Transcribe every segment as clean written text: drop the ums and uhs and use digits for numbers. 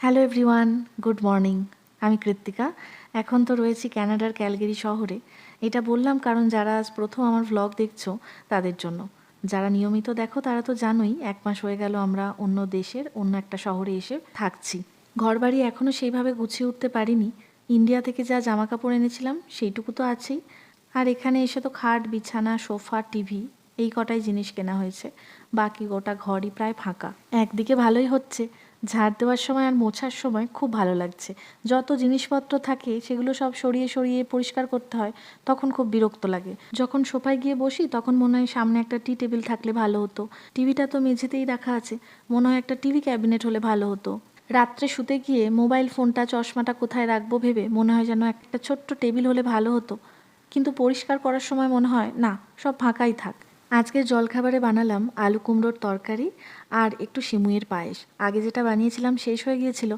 Hello everyone, good morning. আমি কৃত্তিকা। এখন তো রয়েছি ক্যানাডার ক্যালগেরি শহরে। এটা বললাম কারণ যারা আজ প্রথম আমার ভ্লগ দেখছো তাদের জন্য। যারা নিয়মিত দেখো তারা তো জানোই 1 মাস হয়ে গেল আমরা অন্য দেশের অন্য একটা শহরে এসে থাকছি। ঘরবাড়ি এখনও সেইভাবে গুছিয়ে উঠতে পারিনি। ইন্ডিয়া থেকে যা জামা কাপড় এনেছিলাম সেইটুকু তো আছেই। আর এখানে এসে তো খাট, বিছানা, সোফা, টিভি এই কটাই জিনিস কেনা হয়েছে। বাকি গোটা ঘরই প্রায় ফাঁকা। একদিকে ভালোই হচ্ছে, ঝাড় দেওয়ার সময় আর মোছার সময় খুব ভালো লাগছে। যত জিনিসপত্র থাকে সেগুলো সব সরিয়ে সরিয়ে পরিষ্কার করতে হয়, তখন খুব বিরক্ত লাগে। যখন সোফায় গিয়ে বসি তখন মনে হয় সামনে একটা টি টেবিল থাকলে ভালো হতো। টিভিটা তো মেঝেতেই রাখা আছে, মনে হয় একটা টিভি ক্যাবিনেট হলে ভালো হতো। রাত্রে শুতে গিয়ে মোবাইল ফোনটা, চশমাটা কোথায় রাখবো ভেবে মনে হয় যেন একটা ছোট্ট টেবিল হলে ভালো হতো। কিন্তু পরিষ্কার করার সময় মনে হয় না, সব ফাঁকাই থাক। আজকের জলখাবারে বানালাম আলু কুমড়োর তরকারি আর একটু সিমুইয়ের পায়েস। আগে যেটা বানিয়েছিলাম শেষ হয়ে গিয়েছিল।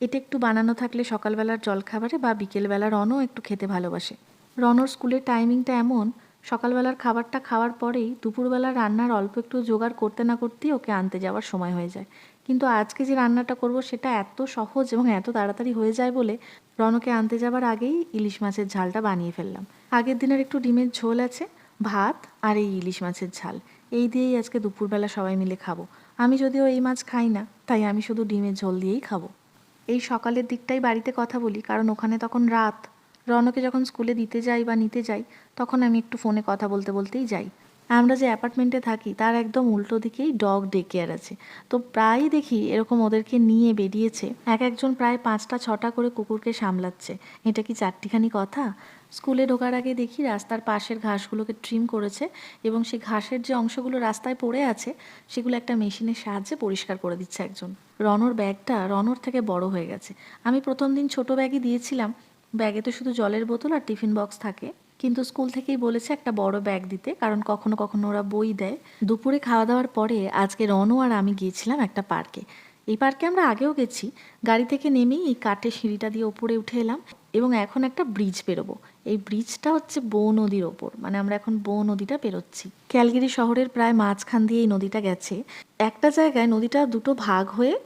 এটা একটু বানানো থাকলে সকালবেলার জলখাবারে বা বিকেলবেলা রনও একটু খেতে ভালোবাসে। রনর স্কুলের টাইমিংটা এমন, সকালবেলার খাবারটা খাওয়ার পরেই দুপুরবেলার রান্নার অল্প একটু জোগাড় করতে না করতেই ওকে আনতে যাওয়ার সময় হয়ে যায়। কিন্তু আজকে যে রান্নাটা করব সেটা এত সহজ এবং এত তাড়াতাড়ি হয়ে যায় বলে রনকে আনতে যাবার আগেই ইলিশ মাছের ঝালটা বানিয়ে ফেললাম। আগের দিনের একটু ডিমের ঝোল আছে, ভাত আর এই ইলিশ মাছের ঝাল, এই দিয়েই আজকে দুপুরবেলা সবাই মিলে খাবো। আমি যদিও এই মাছ খাই না, তাই আমি শুধু ডিমের ঝোল দিয়েই খাবো। এই সকালের দিকটাই বাড়িতে কথা বলি, কারণ ওখানে তখন রাত। রনকে যখন স্কুলে দিতে যাই বা নিতে যাই তখন আমি একটু ফোনে কথা বলতে বলতেই যাই। আমরা যে অ্যাপার্টমেন্টে থাকি তার একদম উল্টো দিকেই ডগ ডে কেয়ার আছে। তো প্রায়ই দেখি এরকম ওদেরকে নিয়ে বেরিয়েছে এক একজন প্রায় 5টা 6টা করে কুকুরকে সামলাচ্ছে। এটা কি চারটিখানি কথা? স্কুলে ঢোকার আগে দেখি রাস্তার পাশের ঘাসগুলোকে ট্রিম করেছে এবং সেই ঘাসের যে অংশগুলো রাস্তায় পড়ে আছে সেগুলো একটা মেশিনের সাহায্যে পরিষ্কার করে দিচ্ছে একজন। রনর ব্যাগটা রনর থেকে বড় হয়ে গেছে। আমি প্রথম দিন ছোট ব্যাগই দিয়েছিলাম, ব্যাগে তো শুধু জলের বোতল আর টিফিন বক্স থাকে। কিন্তু স্কুল থেকেই বলেছে একটা বড় ব্যাগ দিতে, কারণ কখনো কখনো ওরা বই দেয়। দুপুরে খাওয়া দাওয়ার পরে আজকে রনু আর আমি গিয়েছিলাম একটা পার্কে। এই পার্কে আমরা আগেও গেছি। গাড়ি থেকে নেমেই এই কাঠের সিঁড়িটা দিয়ে ওপরে উঠে এলাম এবং এখন একটা ব্রিজ পেরোবো। এই ব্রিজটা হচ্ছে বো নদীর ওপর, মানে আমরা এখন বো নদীটা পেরোচ্ছি। ক্যালগেরি শহরের প্রায় মাঝখান দিয়ে এই নদীটা গেছে। একটা জায়গায় নদীটা দুটো ভাগ হয়ে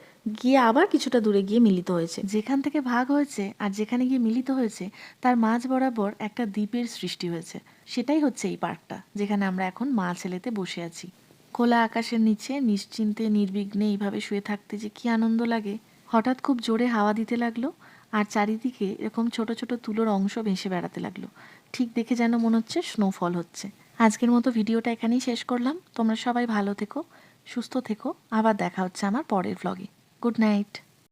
গিয়ে আবার কিছুটা দূরে গিয়ে মিলিত হয়েছে। যেখান থেকে ভাগ হয়েছে আর যেখানে গিয়ে মিলিত হয়েছে তার মাঝ বরাবর একটা দ্বীপের সৃষ্টি হয়েছে। সেটাই হচ্ছে এই পার্কটা, যেখানে আমরা এখন মা ছেলেতে বসে আছি। খোলা আকাশের নিচে নিশ্চিন্তে নির্বিঘ্নে এইভাবে শুয়ে থাকতে যে কি আনন্দ লাগে। হঠাৎ খুব জোরে হাওয়া দিতে লাগলো আর চারিদিকে এরকম ছোট ছোট তুলোর অংশ ভেসে বেড়াতে লাগলো। ঠিক দেখে যেন মনে হচ্ছে স্নোফল হচ্ছে। আজকের মতো ভিডিওটা এখানেই শেষ করলাম। তোমরা সবাই ভালো থেকো, সুস্থ থেকো। আবার দেখা হচ্ছে আমার পরের ভ্লগে। Good night.